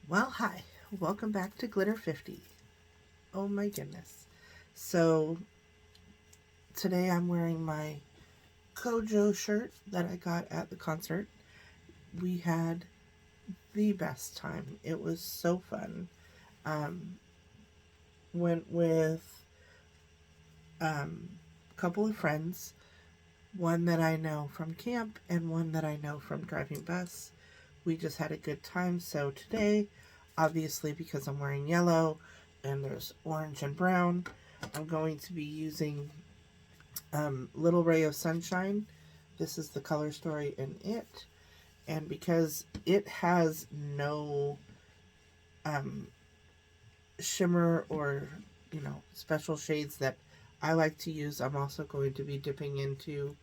Well, hi. Welcome back to Glitter 50. Oh my goodness. So, today I'm wearing my COJO shirt that I got at the concert. We had the best time. It was so fun. Um, went with a couple of friends, one that I know from camp and one that I know from driving bus. We just had a good time. So, today, obviously, because I'm wearing yellow and there's orange and brown, I'm going to be using Little Ray of Sunshine. This is the color story in it. And because it has no um, shimmer or, special shades that I like to use, I'm also going to be dipping into.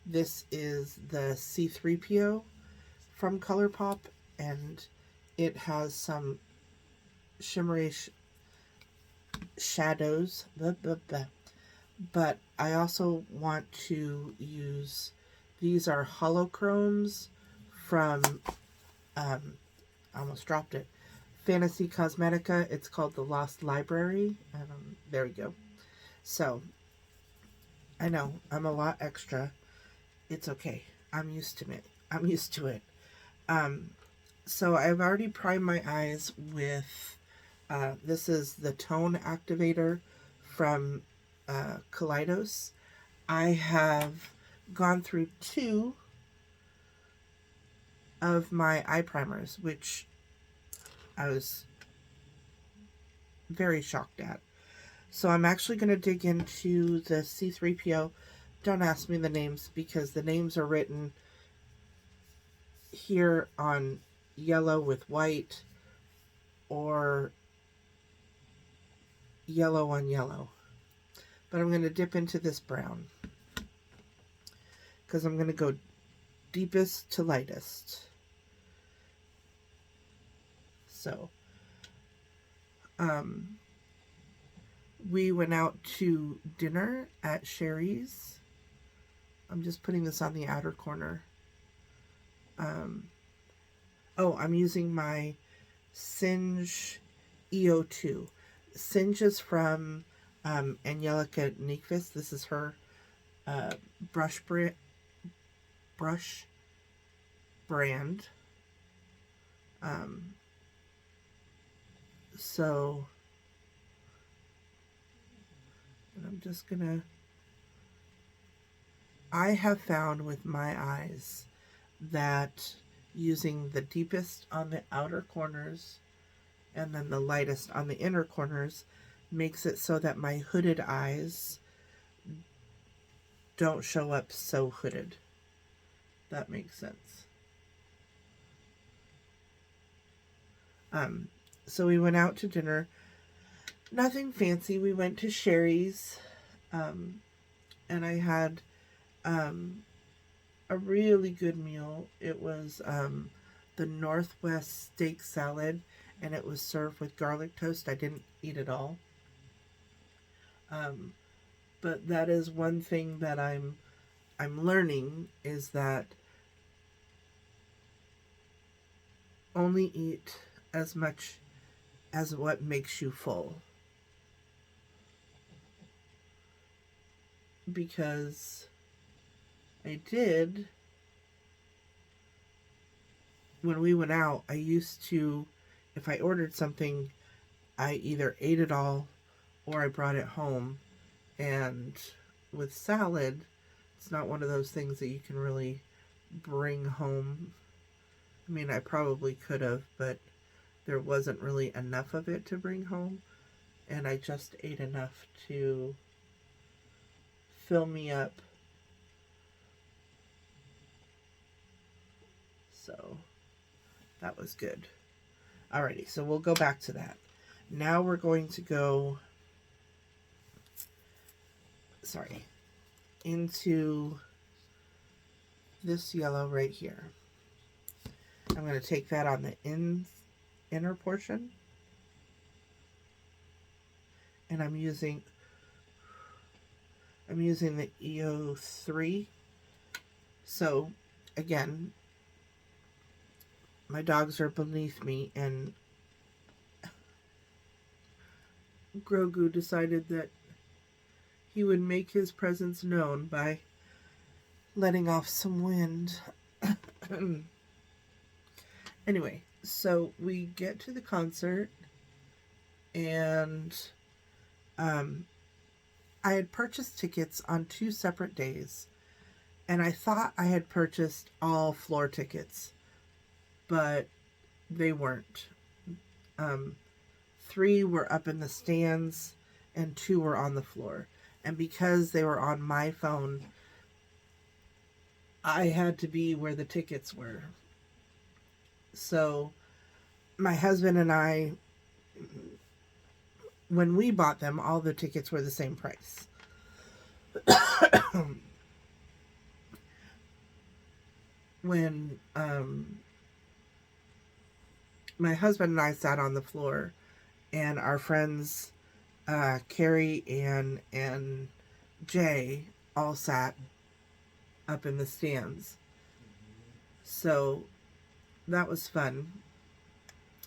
This is the C3PO from ColourPop, and it has some shimmery shadows. Blah, blah, blah. But I also want to use, these are holochromes from, I almost dropped it, Fantasy Cosmetica. It's called The Lost Library. There we go. So, I know, I'm a lot extra. It's okay. I'm used to it. I'm used to it. Um, so I've already primed my eyes with, this is the tone activator from Kaleidos. I have gone through two of my eye primers, which I was very shocked at. So I'm actually going to dig into the C3PO. Don't ask me the names because the names are written here on yellow with white or yellow on yellow. But I'm going to dip into this brown because I'm going to go deepest to lightest. So, um, we went out to dinner at Sherry's. I'm just putting this on the outer corner. Um, I'm using my Singe EO2. Singe is from Angelica Nyquist. This is her uh, brush, brush brand. Um, so, and I'm just gonna. I have found with my eyes that using the deepest on the outer corners and then the lightest on the inner corners makes it so that my hooded eyes don't show up so hooded. That makes sense. Um, so we went out to dinner. Nothing fancy. We went to Sherry's, um, and I had a really good meal. It was the Northwest steak salad, and it was served with garlic toast. I didn't eat it all, um, but that is one thing that I'm learning is that only eat as much as what makes you full, because I did when we went out. I used to, if I ordered something, I either ate it all or I brought it home. And with salad, it's not one of those things that you can really bring home. I mean, I probably could have, but there wasn't really enough of it to bring home. And I just ate enough to fill me up. So that was good. Alrighty, so we'll go back to that. Now we're going to go, into this yellow right here. I'm going to take that on the inner portion. And I'm using the EO3. So again, my dogs are beneath me, and Grogu decided that he would make his presence known by letting off some wind. Anyway, so we get to the concert, and I had purchased tickets on 2 separate days, and I thought I had purchased all floor tickets, but they weren't. 3 were up in the stands, and 2 were on the floor. And because they were on my phone, I had to be where the tickets were. So my husband and I, when we bought them, all the tickets were the same price. When my husband and I sat on the floor, and our friends Carrie, Ann, and Jay all sat up in the stands. So that was fun.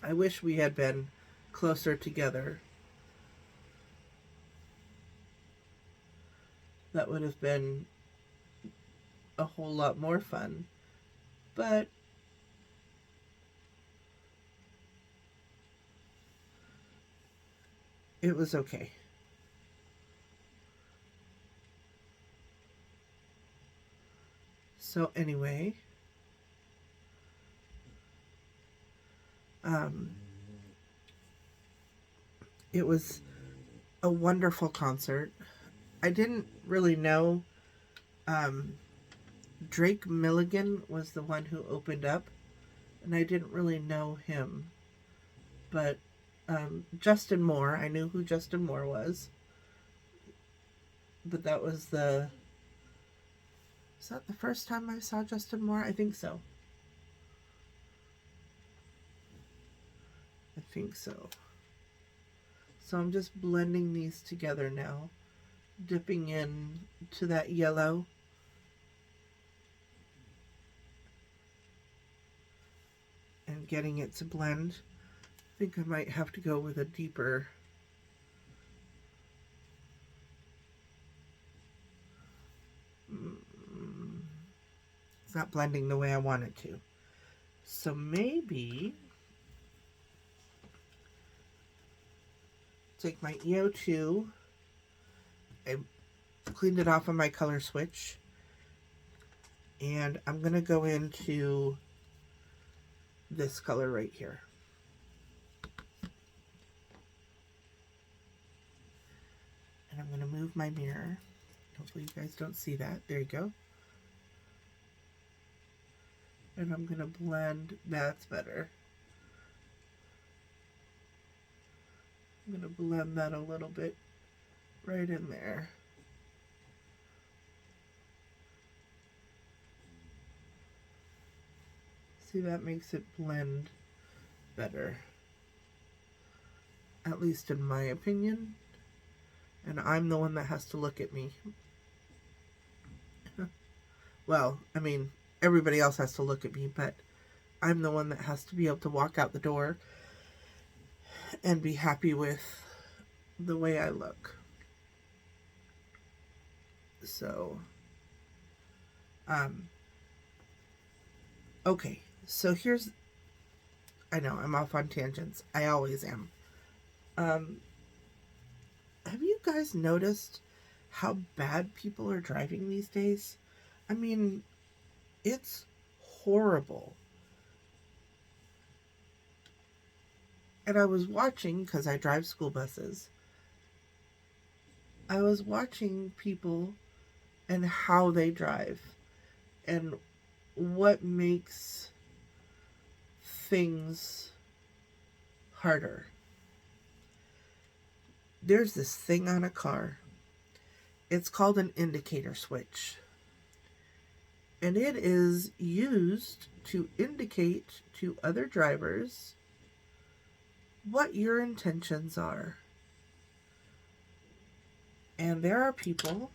I wish we had been closer together. That would have been a whole lot more fun. But it was okay. So anyway, it was a wonderful concert. I didn't really know Drake Milligan was the one who opened up, and I didn't really know him. But Justin Moore, I knew who Justin Moore was. But that was the... Is that the first time I saw Justin Moore? I think so. I think so. So I'm just blending these together now. Dipping in to that yellow. And getting it to blend. I think I might have to go with a deeper... It's not blending the way I want it to. So maybe... Take my EO2. I cleaned it off of my color switch. And I'm going to go into this color right here. And I'm going to move my mirror. Hopefully you guys don't see that. There you go. And I'm going to blend. That's better. I'm going to blend that a little bit right in there. See, that makes it blend better. At least in my opinion. And I'm the one that has to look at me. Well, I mean, everybody else has to look at me, but I'm the one that has to be able to walk out the door and be happy with the way I look. So, okay, so here's, I know, I'm off on tangents. I always am. Have you guys noticed how bad people are driving these days? I mean, it's horrible. And I was watching, because I drive school buses, I was watching people and how they drive and what makes things harder. There's this thing on a car. It's called an indicator switch. And it is used to indicate to other drivers what your intentions are. And there are people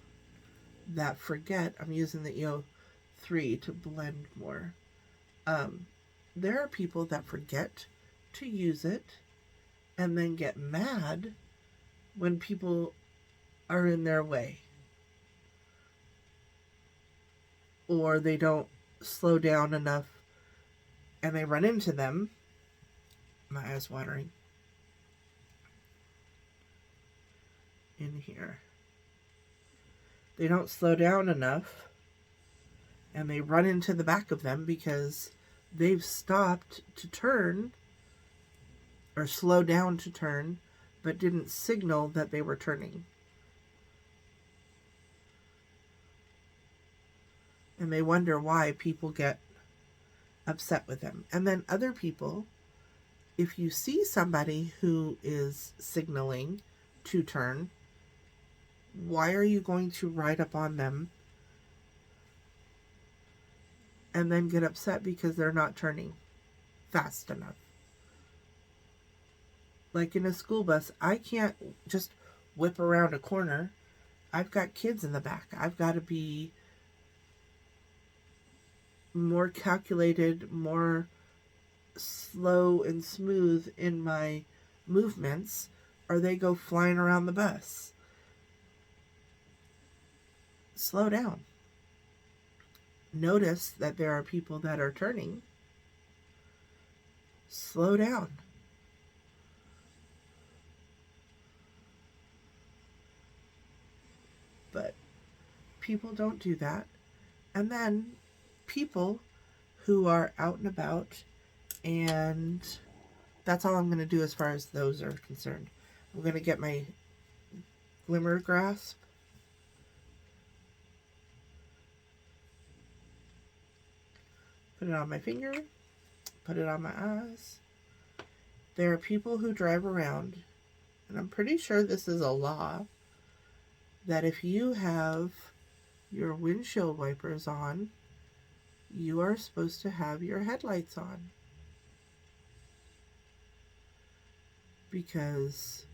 that forget. I'm using the EO3 to blend more. There are people that forget to use it and then get mad when people are in their way or they don't slow down enough and they run into them. My eyes watering. In here. They don't slow down enough and they run into the back of them because they've stopped to turn or slow down to turn but didn't signal that they were turning. And they wonder why people get upset with them. And then other people, if you see somebody who is signaling to turn, why are you going to ride up on them and then get upset because they're not turning fast enough? Like in a school bus, I can't just whip around a corner. I've got kids in the back. I've got to be more calculated, more slow and smooth in my movements, or they go flying around the bus. Slow down. Notice that there are people that are turning. Slow down. But people don't do that. And then people who are out and about, and that's all I'm going to do as far as those are concerned. I'm going to get my glimmer grasp. Put it on my finger. Put it on my eyes. There are people who drive around, and I'm pretty sure this is a law, that if you have your windshield wipers on, you are supposed to have your headlights on. Because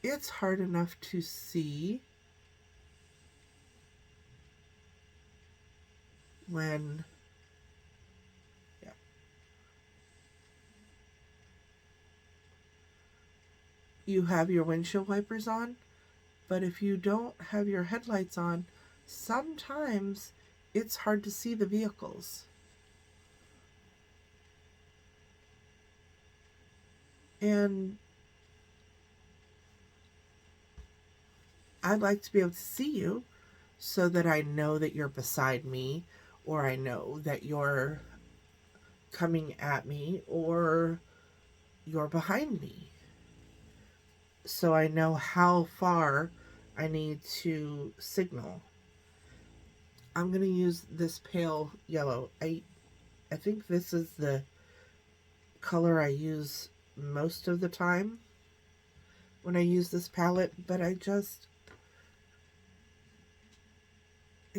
it's hard enough to see when you have your windshield wipers on, but if you don't have your headlights on, sometimes it's hard to see the vehicles. And I'd like to be able to see you so that I know that you're beside me, or I know that you're coming at me, or you're behind me. So I know how far I need to signal. I'm going to use this pale yellow. I think this is the color I use most of the time when I use this palette, but I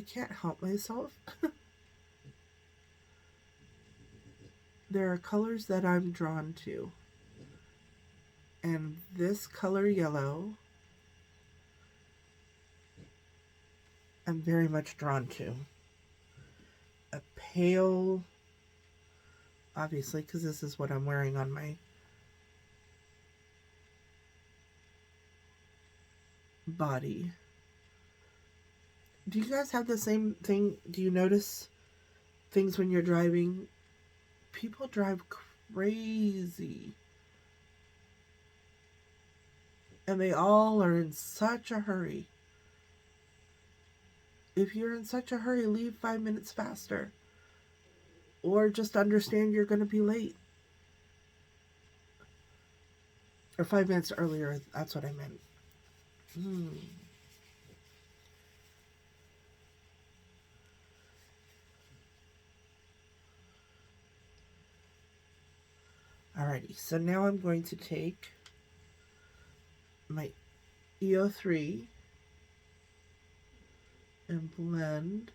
can't help myself. There are colors that I'm drawn to. And this color yellow, I'm very much drawn to. A pale, obviously, because this is what I'm wearing on my body. Do you guys have the same thing? Do you notice things when you're driving? People drive crazy. And they all are in such a hurry. If you're in such a hurry, leave 5 minutes faster. Or just understand you're going to be late. Or 5 minutes earlier, that's what I meant. Alrighty, so now I'm going to take my EO3 and blend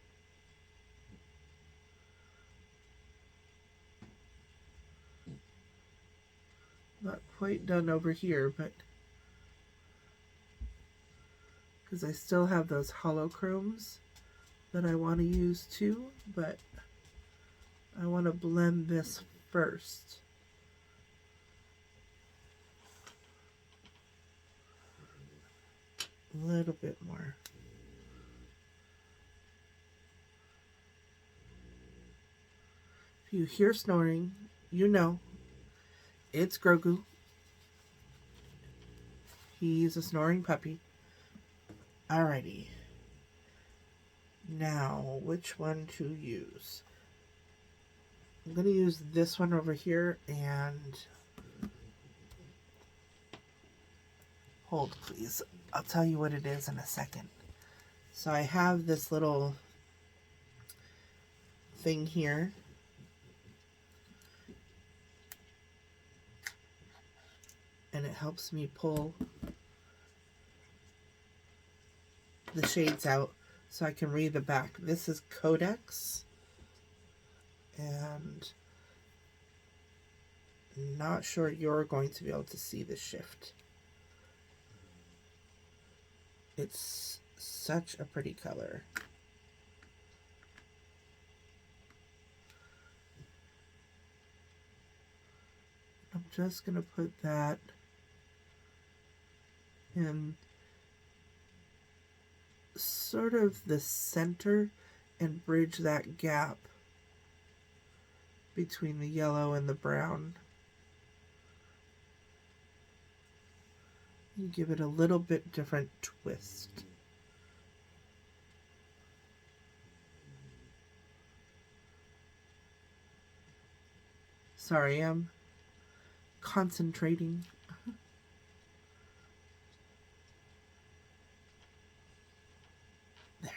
not quite done over here, but because I still have those holochromes that I want to use too, but I want to blend this first. A little bit more. If you hear snoring, you know it's Grogu. He's a snoring puppy. Alrighty. Now, which one to use? I'm going to use this one over here and hold, please. I'll tell you what it is in a second. So I have this little thing here. And it helps me pull the shades out so I can read the back. This is Codex. And not sure you're going to be able to see the shift. It's such a pretty color. I'm just going to put that in sort of the center and bridge that gap between the yellow and the brown. And give it a little bit different twist. Sorry, I'm concentrating. There.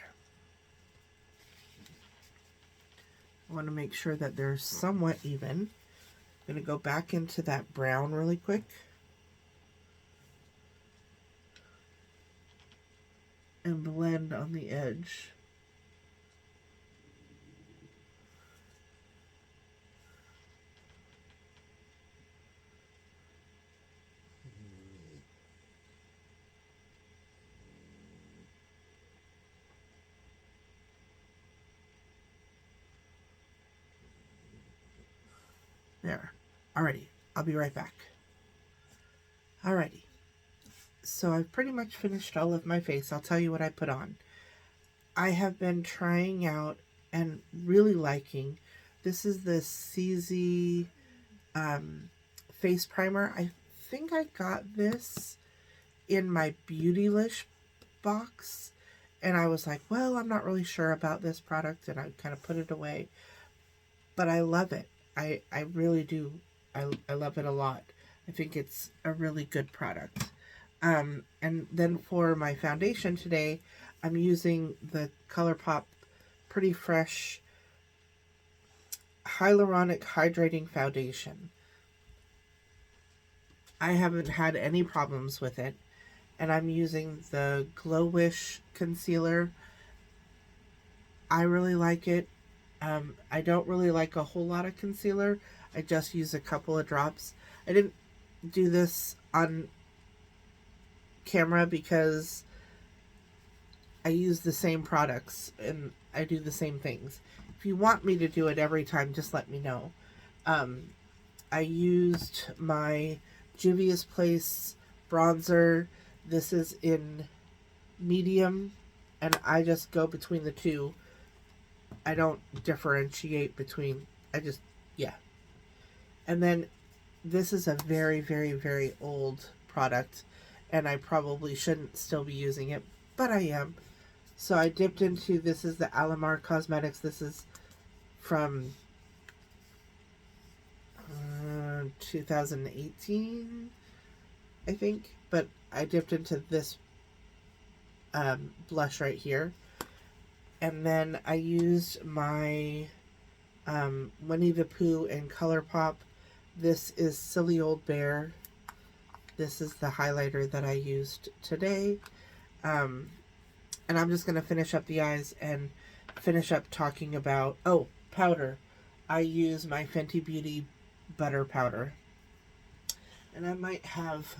I want to make sure that they're somewhat even. I'm going to go back into that brown really quick. And blend on the edge. There. Alrighty. I'll be right back. Alrighty. So I've pretty much finished all of my face. I'll tell you what I put on. I have been trying out and really liking. This is the CZ face primer. I think I got this in my Beautylish box. And I was like, well, I'm not really sure about this product. And I kind of put it away. But I love it. I really do. I love it a lot. I think it's a really good product. And then for my foundation today, I'm using the ColourPop Pretty Fresh Hyaluronic Hydrating Foundation. I haven't had any problems with it. And I'm using the Glow Wish concealer. I really like it. I don't really like a whole lot of concealer. I just use a couple of drops. I didn't do this on camera because I use the same products and I do the same things. If you want me to do it every time, just let me know. I used my Juvia's Place bronzer. This is in medium, and I just go between the two. I don't differentiate between, yeah. And then this is a very, very, very old product, and I probably shouldn't still be using it, but I am. So I dipped into, this is the Alamar Cosmetics. This is from 2018, I think. But I dipped into this blush right here. And then I used my Winnie the Pooh and ColourPop. This is Silly Old Bear. This is the highlighter that I used today. And I'm just going to finish up the eyes and finish up talking about, powder. I use my Fenty Beauty Butter Powder. And I might have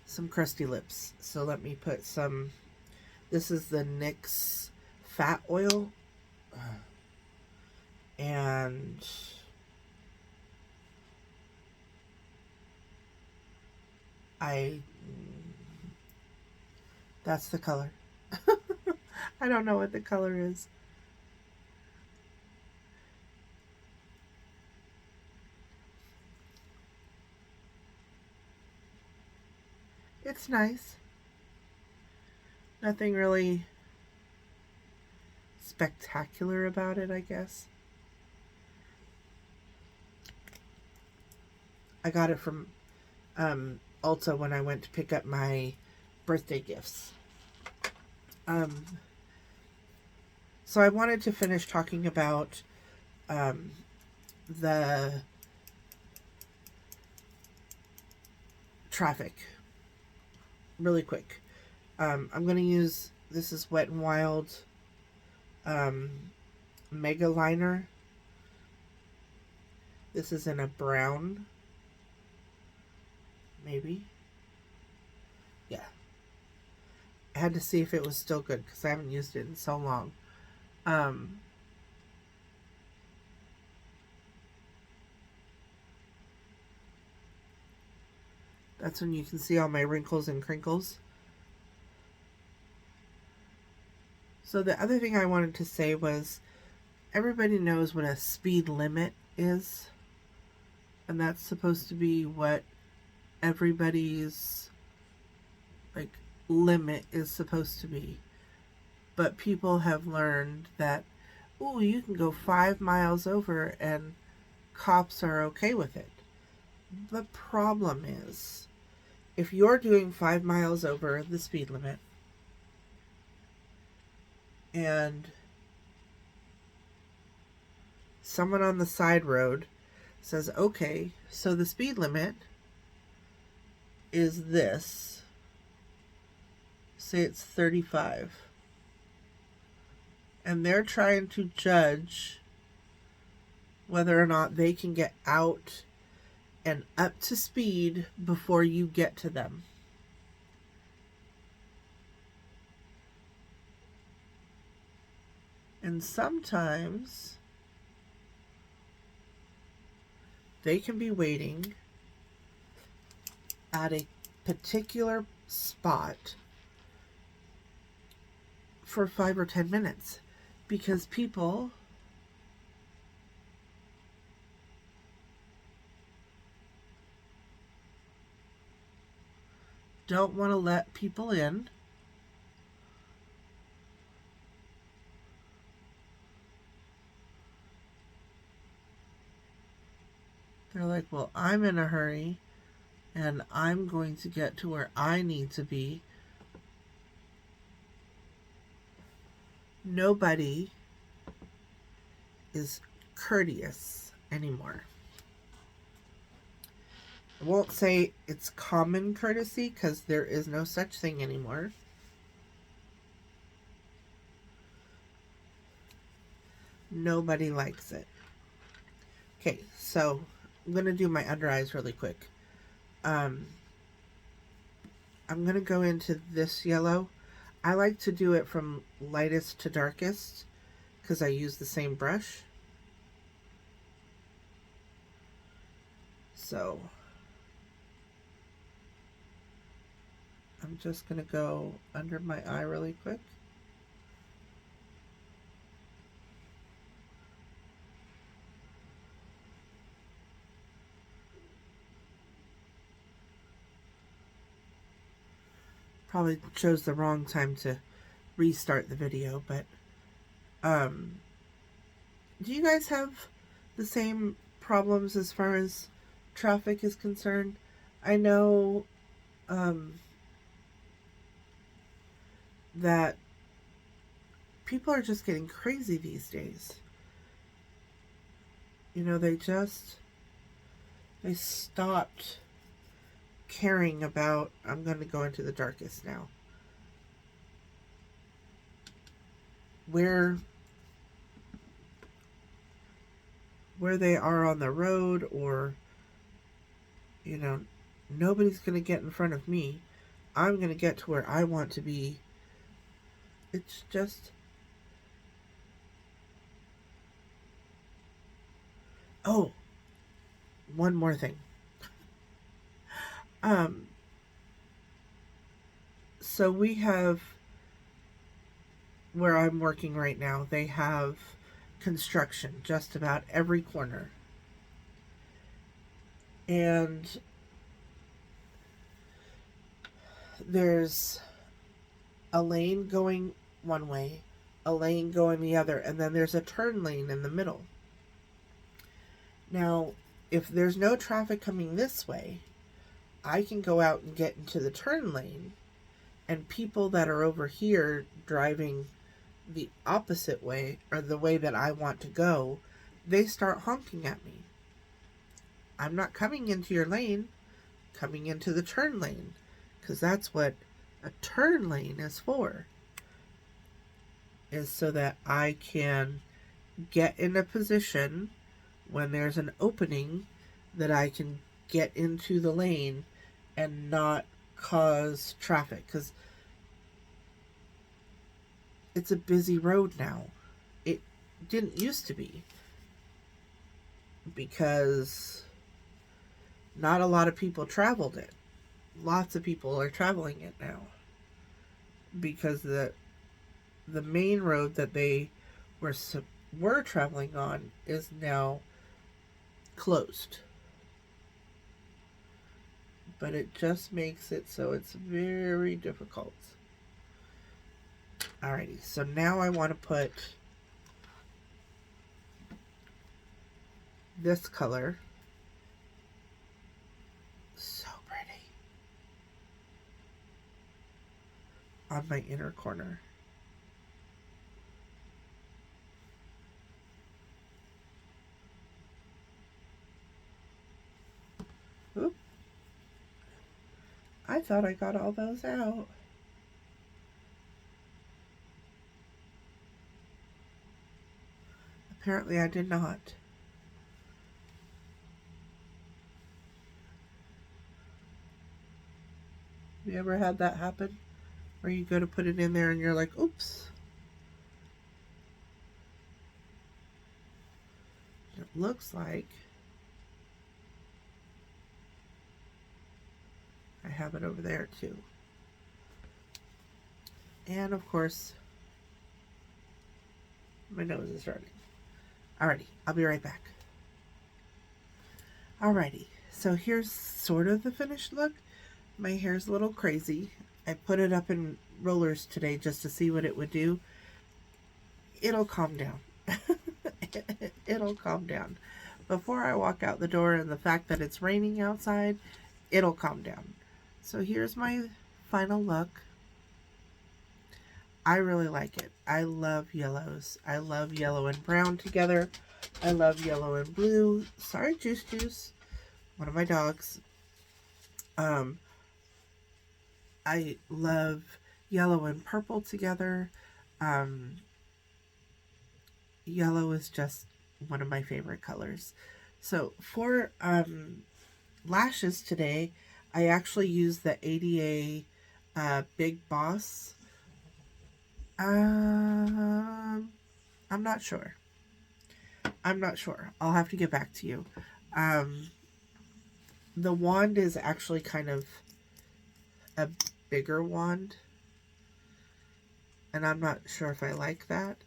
some crusty lips. So let me put some, this is the NYX Fat Oil. And That's the color. I don't know what the color is. It's nice. Nothing really spectacular about it, I guess. I got it from Ulta when I went to pick up my birthday gifts. Um, so I wanted to finish talking about the traffic really quick. I'm going to use, this is Wet n Wild Mega Liner. This is in a brown, maybe. Yeah. I had to see if it was still good because I haven't used it in so long. That's when you can see all my wrinkles and crinkles. So the other thing I wanted to say was, everybody knows what a speed limit is. And that's supposed to be what everybody's like limit is supposed to be. But people have learned that, ooh, you can go 5 miles over and cops are okay with it. The problem is, if you're doing 5 miles over the speed limit and someone on the side road says, okay, so the speed limit is this, say it's 35, and they're trying to judge whether or not they can get out and up to speed before you get to them. And sometimes they can be waiting at a particular spot for 5 or 10 minutes because people don't want to let people in. They're like, well, I'm in a hurry and I'm going to get to where I need to be. Nobody is courteous anymore. I won't say it's common courtesy because there is no such thing anymore. Nobody likes it. Okay, so I'm going to do my under eyes really quick. I'm going to go into this yellow. I like to do it from lightest to darkest because I use the same brush. So I'm just going to go under my eye really quick. Probably chose the wrong time to restart the video, but do you guys have the same problems as far as traffic is concerned? I know that people are just getting crazy these days. You know, they stopped caring about, I'm going to go into the darkest now, where they are on the road, or, you know, nobody's going to get in front of me. I'm going to get to where I want to be. It's just, oh, one more thing. So we have, where I'm working right now, they have construction just about every corner. And there's a lane going one way, a lane going the other, and then there's a turn lane in the middle. Now, if there's no traffic coming this way, I can go out and get into the turn lane, and people that are over here driving the opposite way, or the way that I want to go, they start honking at me. I'm not coming into your lane, coming into the turn lane, because that's what a turn lane is for, is so that I can get in a position when there's an opening that I can get into the lane and not cause traffic, because it's a busy road now. It didn't used to be, because not a lot of people traveled it. Lots of people are traveling it now, because the main road that they were traveling on is now closed. But it just makes it so it's very difficult. Alrighty, so now I want to put this color. So pretty. On my inner corner. Oop. I thought I got all those out. Apparently I did not. Have you ever had that happen? Where you go to put it in there and you're like, oops. It looks like I have it over there too. And of course, my nose is running. Alrighty, I'll be right back. Alrighty, so here's sort of the finished look. My hair's a little crazy. I put it up in rollers today just to see what it would do. It'll calm down. It'll calm down. Before I walk out the door and the fact that it's raining outside, it'll calm down. So here's my final look. I really like it. I love yellows. I love yellow and brown together. I love yellow and blue. Sorry, Juice, one of my dogs. I love yellow and purple together. Yellow is just one of my favorite colors. So for lashes today, I actually used the ADA Big Boss. I'm not sure. I'll have to get back to you. The wand is actually kind of a bigger wand, and I'm not sure if I like that.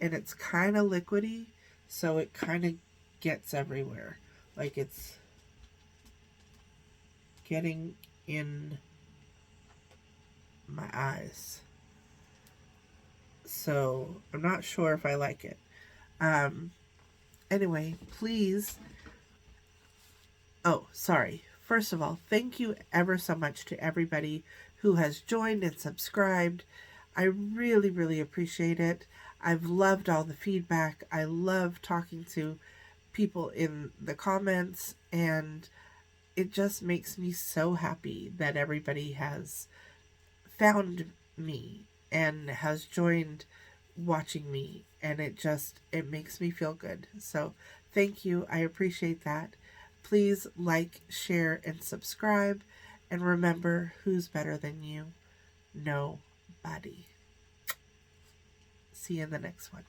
And it's kind of liquidy, so it kind of gets everywhere. Like it's getting in my eyes. So I'm not sure if I like it. Anyway, please. Oh, sorry. First of all, thank you ever so much to everybody who has joined and subscribed. I really, really appreciate it. I've loved all the feedback. I love talking to people in the comments, and it just makes me so happy that everybody has found me and has joined watching me, and it makes me feel good. So thank you. I appreciate that. Please like, share, and subscribe. And remember, who's better than you? Nobody. See you in the next one.